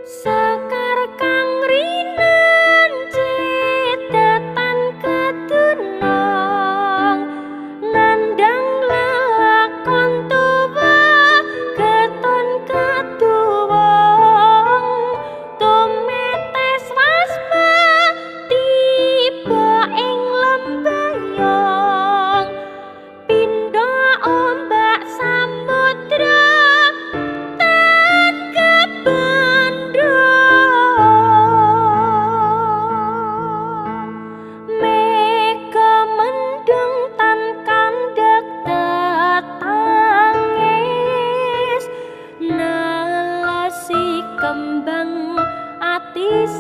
Sekar kang rinen cedetan kedunong nandang lelakon tuwa keton ketuwong tumetes waspa tiba ing lembayong pindha ombak samudra tan mega mendung tan kandhek tetangis nelesi kembang ati